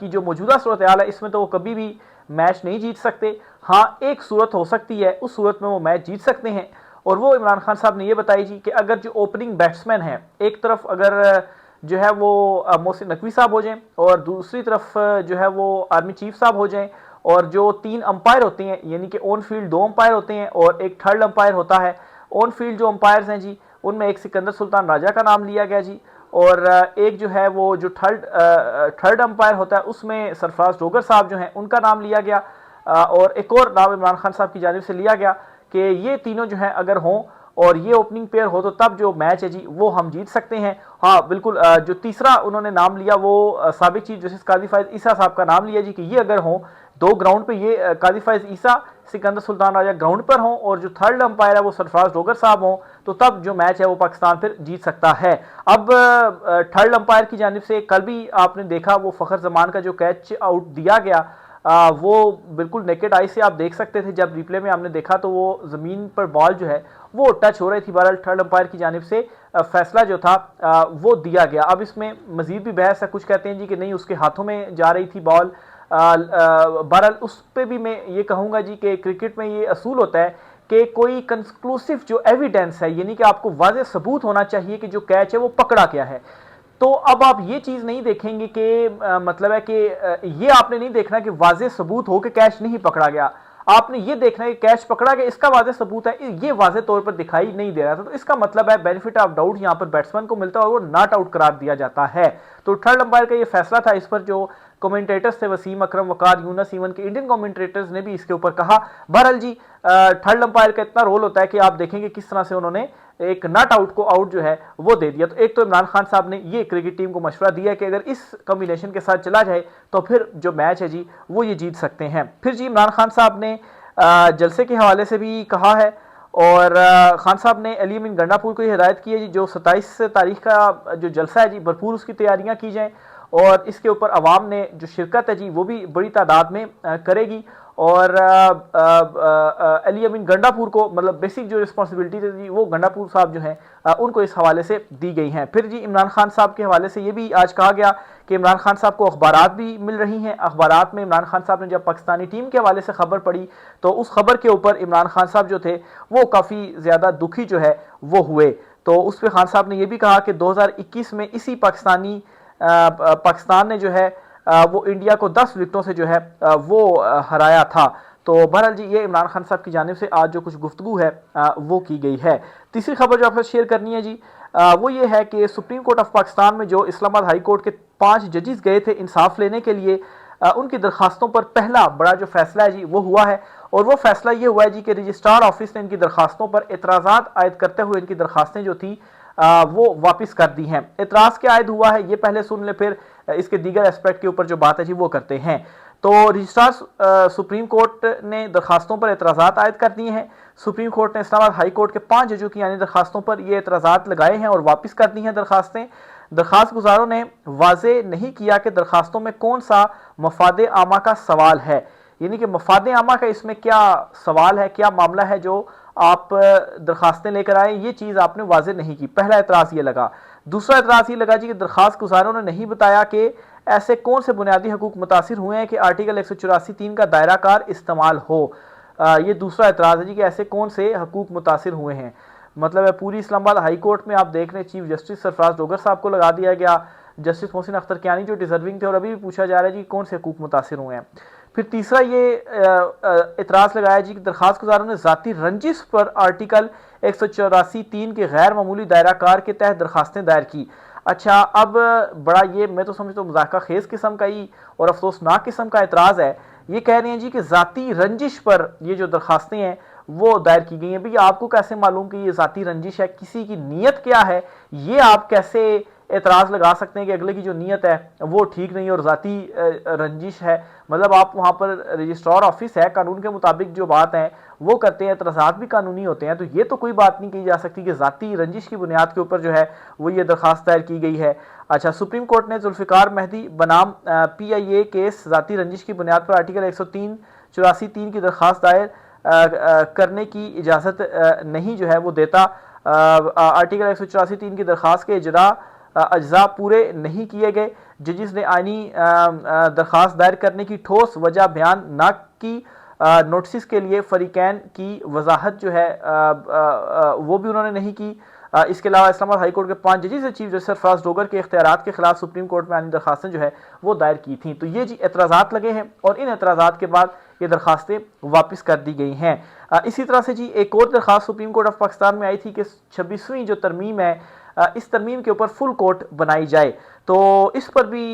کی جو موجودہ صورتحال ہے اس میں تو وہ کبھی بھی میچ نہیں جیت سکتے. ہاں ایک صورت ہو سکتی ہے, اس صورت میں وہ میچ جیت سکتے ہیں, اور وہ عمران خان صاحب نے یہ بتائی جی کہ اگر جو اوپننگ بیٹسمین ہیں ایک طرف اگر جو ہے وہ محسن نقوی صاحب ہو جائیں اور دوسری طرف جو ہے وہ آرمی چیف صاحب ہو جائیں, اور جو 3 امپائر ہوتے ہیں یعنی کہ آن فیلڈ 2 امپائر ہوتے ہیں اور ایک تھرڈ امپائر ہوتا ہے. آن فیلڈ جو امپائرز ہیں جی ان میں ایک سکندر سلطان راجہ کا نام لیا گیا جی, اور ایک جو ہے وہ جو تھرڈ امپائر ہوتا ہے اس میں سرفراز ڈوگر صاحب جو ہیں ان کا نام لیا گیا, اور ایک اور نام عمران خان صاحب کی جانب سے لیا گیا کہ یہ تینوں جو ہیں اگر ہوں اور یہ اوپننگ پیئر ہو تو تب جو میچ ہے جی وہ ہم جیت سکتے ہیں. ہاں بالکل, جو تیسرا انہوں نے نام لیا وہ سابق چیف جسٹس قاضی فائز عیسیٰ صاحب کا نام لیا جی کہ یہ اگر ہوں 2 گراؤنڈ پہ, یہ قاضی فائز عیسیٰ سکندر سلطان راجہ گراؤنڈ پر ہوں اور جو تھرڈ امپائر ہے وہ سرفراز ڈوگر صاحب ہوں, تو تب جو میچ ہے وہ پاکستان پھر جیت سکتا ہے. اب تھرڈ امپائر کی جانب سے کل بھی آپ نے دیکھا وہ فخر زمان کا جو کیچ آؤٹ دیا گیا, وہ بالکل نیکڈ آئی سے آپ دیکھ سکتے تھے, جب ریپلے میں ہم نے دیکھا تو وہ زمین پر بال جو ہے وہ ٹچ ہو رہی تھی. بہرحال تھرڈ امپائر کی جانب سے فیصلہ جو تھا وہ دیا گیا. اب اس میں مزید بھی بحث ہے, کچھ کہتے ہیں جی کہ نہیں اس کے ہاتھوں میں جا رہی تھی بال. بہرحال اس پہ بھی میں یہ کہوں گا جی کہ کرکٹ میں یہ اصول ہوتا ہے کہ کوئی کنکلوسو جو ایویڈنس ہے یعنی کہ آپ کو واضح ثبوت ہونا چاہیے کہ جو کیچ ہے وہ پکڑا کیا ہے. تو اب آپ یہ چیز نہیں دیکھیں گے کہ مطلب ہے کہ یہ آپ نے نہیں دیکھنا کہ واضح ثبوت ہو کہ کیچ نہیں پکڑا گیا, آپ نے یہ دیکھنا ہے کہ کیچ پکڑا گیا, اس کا واضح ثبوت ہے, یہ واضح طور پر دکھائی نہیں دے رہا تھا, تو اس کا مطلب ہے بینیفٹ آف ڈاؤٹ یہاں پر بیٹسمین کو ملتا ہے اور وہ ناٹ آؤٹ قرار دیا جاتا ہے. تو تھرڈ امپائر کا یہ فیصلہ تھا, اس پر جو کومنٹیٹرز تھے وسیم اکرم, وقار یونس, ایون کے انڈین کومنٹیٹرز نے بھی اس کے اوپر کہا. بہرحال جی تھرڈ امپائر کا اتنا رول ہوتا ہے کہ آپ دیکھیں گے کس طرح سے انہوں نے ایک ناٹ آؤٹ کو آؤٹ جو ہے وہ دے دیا. تو ایک تو عمران خان صاحب نے یہ کرکٹ ٹیم کو مشورہ دیا کہ اگر اس کمبینیشن کے ساتھ چلا جائے تو پھر جو میچ ہے جی وہ یہ جیت سکتے ہیں. پھر جی عمران خان صاحب نے جلسے کے حوالے سے بھی کہا ہے, اور خان صاحب نے علی امین گنڈا پور کو یہ ہدایت کی ہے جی جو 27 تاریخ کا جو جلسہ ہے جی بھرپور اس کی تیاریاں کی جائیں, اور اس کے اوپر عوام نے جو شرکت ہے جی وہ بھی بڑی تعداد میں کرے گی, اور علی امین گنڈا پور کو مطلب بیسک جو رسپانسبلٹی ہے جی وہ گنڈا پور صاحب جو ہیں ان کو اس حوالے سے دی گئی ہیں. پھر جی عمران خان صاحب کے حوالے سے یہ بھی آج کہا گیا کہ عمران خان صاحب کو اخبارات بھی مل رہی ہیں. اخبارات میں عمران خان صاحب نے جب پاکستانی ٹیم کے حوالے سے خبر پڑھی تو اس خبر کے اوپر عمران خان صاحب جو تھے وہ کافی زیادہ دکھی جو ہے وہ ہوئے. تو اس پہ خان صاحب نے یہ بھی کہا کہ 2021 میں اسی پاکستان نے جو ہے وہ انڈیا کو 10 وکٹوں سے جو ہے وہ ہرایا تھا. تو بہرحال جی یہ عمران خان صاحب کی جانب سے آج جو کچھ گفتگو ہے وہ کی گئی ہے. تیسری خبر جو آپ سے شیئر کرنی ہے جی وہ یہ ہے کہ سپریم کورٹ آف پاکستان میں جو اسلام آباد ہائی کورٹ کے 5 ججز گئے تھے انصاف لینے کے لیے, ان کی درخواستوں پر پہلا بڑا جو فیصلہ ہے جی وہ ہوا ہے, اور وہ فیصلہ یہ ہوا ہے جی کہ رجسٹرار آفس نے ان کی درخواستوں پر اعتراضات عائد کرتے ہوئے ان کی درخواستیں جو تھیں وہ واپس کر دی ہیں. اعتراض کیا عائد ہوا ہے یہ پہلے سن لیں, پھر اس کے دیگر اسپیکٹ کے اوپر جو بات ہے جی وہ کرتے ہیں. تو رجسٹرار سپریم کورٹ نے درخواستوں پر اعتراضات عائد کر دیے ہیں. سپریم کورٹ نے اسلام آباد ہائی کورٹ کے 5 ججوں کی یعنی درخواستوں پر یہ اعتراضات لگائے ہیں اور واپس کر دی ہیں درخواستیں. درخواست گزاروں نے واضح نہیں کیا کہ درخواستوں میں کون سا مفاد عامہ کا سوال ہے, یعنی کہ مفاد عامہ کا اس میں کیا سوال ہے, کیا معاملہ ہے جو آپ درخواستیں لے کر آئے, یہ چیز آپ نے واضح نہیں کی. پہلا اعتراض یہ لگا. دوسرا اعتراض یہ لگا جی کہ درخواست گزاروں نے نہیں بتایا کہ ایسے کون سے بنیادی حقوق متاثر ہوئے ہیں کہ آرٹیکل 184(3) کا دائرہ کار استعمال ہو. یہ دوسرا اعتراض ہے جی کہ ایسے کون سے حقوق متاثر ہوئے ہیں. مطلب ہے پوری اسلام آباد ہائی کورٹ میں آپ دیکھ رہے ہیں چیف جسٹس سرفراز ڈوگر صاحب کو لگا دیا گیا, جسٹس محسن اختر کیانی جو ڈیزرونگ تھے, اور ابھی بھی پوچھا جا رہا ہے جی کون سے حقوق متاثر ہوئے ہیں. پھر تیسرا یہ اعتراض لگایا جی کہ درخواست گزاروں نے ذاتی رنجش پر آرٹیکل 184(3) کے غیر معمولی دائرہ کار کے تحت درخواستیں دائر کی. اچھا اب بڑا یہ میں تو سمجھتا ہوں مذاکرہ خیز قسم کا ہی اور افسوسناک قسم کا اعتراض ہے. یہ کہہ رہے ہیں جی کہ ذاتی رنجش پر یہ جو درخواستیں ہیں وہ دائر کی گئی ہیں. بھئی آپ کو کیسے معلوم کہ یہ ذاتی رنجش ہے, کسی کی نیت کیا ہے, یہ آپ کیسے اعتراض لگا سکتے ہیں کہ اگلے کی جو نیت ہے وہ ٹھیک نہیں اور ذاتی رنجش ہے. مطلب آپ وہاں پر رجسٹرار آفس ہے, قانون کے مطابق جو بات ہے وہ کرتے ہیں, اعتراضات بھی قانونی ہوتے ہیں, تو یہ تو کوئی بات نہیں کی جا سکتی کہ ذاتی رنجش کی بنیاد کے اوپر جو ہے وہ یہ درخواست دائر کی گئی ہے. اچھا سپریم کورٹ نے ذوالفقار مہدی بنام PIA کیس ذاتی رنجش کی بنیاد پر آرٹیکل 184(3) کی درخواست دائر کرنے کی اجازت نہیں جو ہے وہ دیتا. آرٹیکل 184(3) کی درخواست کے اجرا اجزاء پورے نہیں کیے گئے۔ ججز نے آئینی درخواست دائر کرنے کی ٹھوس وجہ بیان نہ کی۔ نوٹسز کے لیے فریقین کی وضاحت جو ہے وہ بھی انہوں نے نہیں کی۔ اس کے علاوہ اسلام آباد ہائی کورٹ کے 5 ججز نے چیف جسٹس سرفراز ڈوگر کے اختیارات کے خلاف سپریم کورٹ میں آئینی درخواستیں جو ہے وہ دائر کی تھیں۔ تو یہ جی اعتراضات لگے ہیں اور ان اعتراضات کے بعد یہ درخواستیں واپس کر دی گئی ہیں۔ اسی طرح سے جی ایک اور درخواست سپریم کورٹ آف پاکستان میں آئی تھی کہ 26ویں جو ترمیم ہے اس ترمیم کے اوپر فل کورٹ بنائی جائے، تو اس پر بھی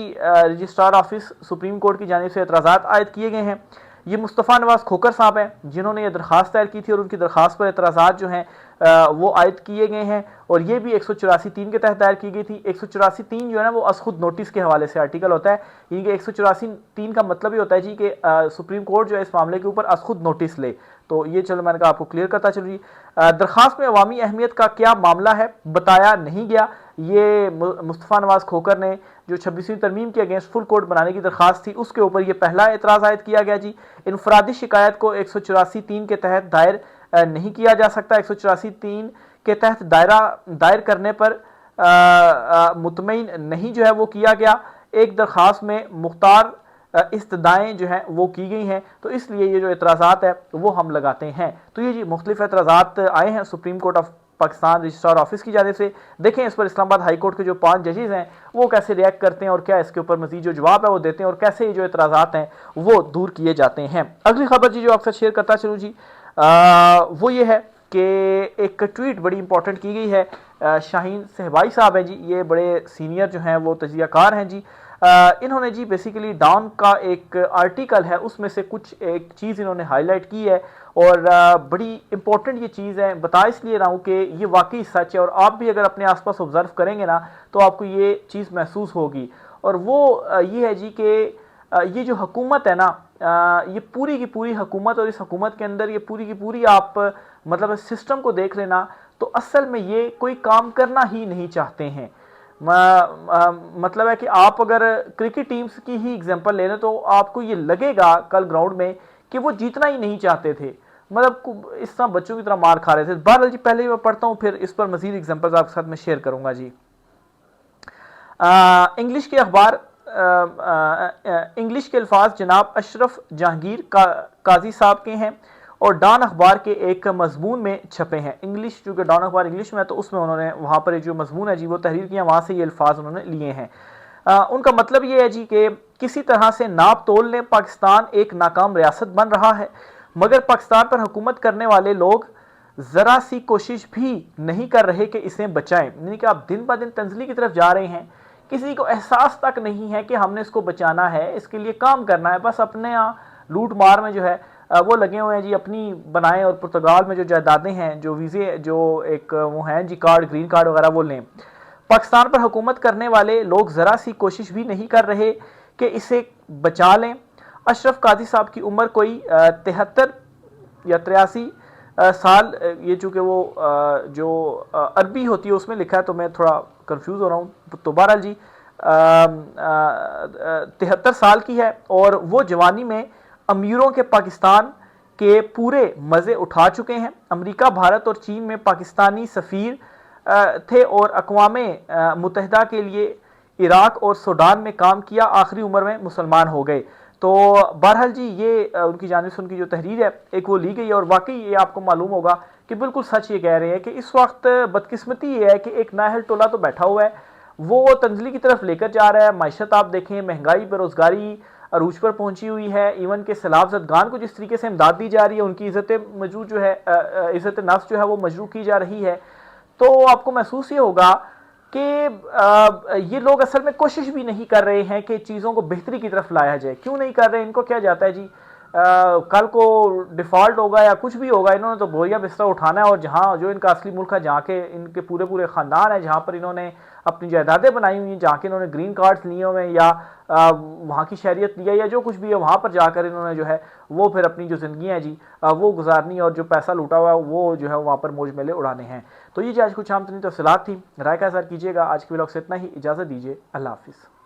رجسٹرار آفس سپریم کورٹ کی جانب سے اعتراضات عائد کیے گئے ہیں۔ یہ مصطفیٰ نواز کھوکر صاحب ہیں جنہوں نے یہ درخواست دائر کی تھی اور ان کی درخواست پر اعتراضات جو ہیں وہ عائد کیے گئے ہیں، اور یہ بھی 184(3) کے تحت دائر کی گئی تھی۔ 184(3) جو ہے نا وہ از خود نوٹس کے حوالے سے آرٹیکل ہوتا ہے، یعنی کہ 184(3) کا مطلب یہ ہوتا ہے جی کہ سپریم کورٹ جو ہے اس معاملے کے اوپر از خود نوٹس لے۔ تو یہ چلو میں نے کہا آپ کو کلیئر کرتا چلوں جی۔ درخواست میں عوامی اہمیت کا کیا معاملہ ہے بتایا نہیں گیا۔ یہ مصطفیٰ نواز کھوکر نے جو 26ویں ترمیم کے اگینسٹ فل کورٹ بنانے کی درخواست تھی اس کے اوپر یہ پہلا اعتراض عائد کیا گیا جی۔ انفرادی شکایت کو 184(3) کے تحت دائر نہیں کیا جا سکتا۔ 184(3) کے تحت دائر کرنے پر مطمئن نہیں جو ہے وہ کیا گیا۔ ایک درخواست میں مختار استدعائیں جو ہیں وہ کی گئی ہیں، تو اس لیے یہ جو اعتراضات ہے وہ ہم لگاتے ہیں۔ تو یہ جی مختلف اعتراضات آئے ہیں supreme court of Pakistan registrar office کی جانب سے۔ دیکھیں اس پر اسلام آباد ہائی کورٹ کے جو 5 ججز ہیں وہ کیسے ریئیکٹ کرتے ہیں اور کیا اس کے اوپر مزید جو جواب ہے وہ دیتے ہیں اور کیسے یہ جو اعتراضات ہیں وہ دور کیے جاتے ہیں۔ اگلی خبر جی جو آپ سے شیئر کرتا چلوں جی وہ یہ ہے کہ ایک ٹویٹ بڑی امپورٹنٹ کی گئی ہے۔ شاہین صہبائی صاحب ہیں جی، یہ بڑے سینئر جو ہیں وہ تجزیہ کار ہیں جی۔ انہوں نے جی بیسیکلی ڈان کا ایک آرٹیکل ہے اس میں سے کچھ ایک چیز انہوں نے ہائی لائٹ کی ہے، اور بڑی امپورٹنٹ یہ چیز ہے، بتا اس لیے رہا ہوں کہ یہ واقعی سچ ہے، اور آپ بھی اگر اپنے آس پاس آبزرو کریں گے نا تو آپ کو یہ چیز محسوس ہوگی، اور وہ یہ ہے جی کہ یہ جو حکومت ہے نا یہ پوری کی پوری حکومت، اور اس حکومت کے اندر یہ پوری کی پوری آپ مطلب سسٹم کو دیکھ لینا تو اصل میں یہ کوئی کام کرنا ہی نہیں چاہتے ہیں۔ مطلب ہے کہ آپ اگر کرکٹ ٹیمز کی ہی اگزامپل لے لیں تو آپ کو یہ لگے گا کل گراؤنڈ میں کہ وہ جیتنا ہی نہیں چاہتے تھے، مطلب اس طرح بچوں کی طرح مار کھا رہے تھے۔ بہرحال جی پہلے میں پڑھتا ہوں پھر اس پر مزید اگزامپلز آپ کے ساتھ میں شیئر کروں گا جی۔ انگلش کے اخبار انگلش کے الفاظ جناب اشرف جہانگیر قاضی صاحب کے ہیں اور ڈان اخبار کے ایک مضمون میں چھپے ہیں۔ انگلش چونکہ ڈان اخبار انگلش میں ہے تو اس میں انہوں نے وہاں پر جو مضمون ہے جی وہ تحریر کیا، وہاں سے یہ الفاظ انہوں نے لیے ہیں۔ ان کا مطلب یہ ہے جی کہ کسی طرح سے ناپ تول لیں، پاکستان ایک ناکام ریاست بن رہا ہے، مگر پاکستان پر حکومت کرنے والے لوگ ذرا سی کوشش بھی نہیں کر رہے کہ اسے بچائیں، یعنی کہ آپ دن بہ دن تنزلی کی طرف جا رہے ہیں، کسی کو احساس تک نہیں ہے کہ ہم نے اس کو بچانا ہے، اس کے لیے کام کرنا ہے، بس اپنے لوٹ مار میں جو ہے وہ لگے ہوئے ہیں جی، اپنی بنائیں اور پرتگال میں جو جائیدادیں ہیں، جو ویزے جو ایک وہ ہیں جی کارڈ گرین کارڈ وغیرہ وہ لیں۔ پاکستان پر حکومت کرنے والے لوگ ذرا سی کوشش بھی نہیں کر رہے کہ اسے بچا لیں۔ اشرف قاضی صاحب کی عمر کوئی 73 یا 83 سال، یہ چونکہ وہ جو عربی ہوتی ہے اس میں لکھا ہے تو میں تھوڑا کنفیوز ہو رہا ہوں، تو بہرحال جی 73 سال کی ہے، اور وہ جوانی میں امیروں کے پاکستان کے پورے مزے اٹھا چکے ہیں۔ امریکہ، بھارت اور چین میں پاکستانی سفیر تھے اور اقوام متحدہ کے لیے عراق اور سوڈان میں کام کیا، آخری عمر میں مسلمان ہو گئے۔ تو بہرحال جی یہ ان کی جانب سے ان کی جو تحریر ہے ایک وہ لی گئی ہے، اور واقعی یہ آپ کو معلوم ہوگا کہ بالکل سچ یہ کہہ رہے ہیں کہ اس وقت بدقسمتی یہ ہے کہ ایک نااہل ٹولہ تو بیٹھا ہوا ہے، وہ تنزلی کی طرف لے کر جا رہا ہے۔ معیشت آپ دیکھیں، مہنگائی، بے روزگاری عروج پر پہنچی ہوئی ہے، ایون کہ سیلاب زدگان کو جس طریقے سے امداد دی جا رہی ہے، ان کی عزت مجروح جو ہے عزت نفس جو ہے وہ مجروح کی جا رہی ہے، تو آپ کو محسوس یہ ہوگا کہ یہ لوگ اصل میں کوشش بھی نہیں کر رہے ہیں کہ چیزوں کو بہتری کی طرف لایا جائے۔ کیوں نہیں کر رہے؟ ان کو کیا جاتا ہے جی کل کو ڈیفالٹ ہوگا یا کچھ بھی ہوگا، انہوں نے تو بوریا بستر اٹھانا ہے، اور جہاں جو ان کا اصلی ملک ہے، جہاں کے ان کے پورے خاندان ہیں، جہاں پر انہوں نے اپنی جائیدادیں بنائی ہوئی ہیں، جہاں کے انہوں نے گرین کارڈز لیے ہوئے ہیں یا وہاں کی شہریت لیا یا جو کچھ بھی ہے، وہاں پر جا کر انہوں نے جو ہے وہ پھر اپنی جو زندگیاں ہیں جی وہ گزارنی، اور جو پیسہ لوٹا ہوا ہے وہ جو ہے وہاں پر موج میلے اڑانے ہیں۔ تو یہ جی آج کچھ عام ترین تفصیلات تھی، رائے کا اظہار کیجیے گا۔ آج کی ولاگ سے اتنا ہی، اجازت دیجیے، اللہ حافظ۔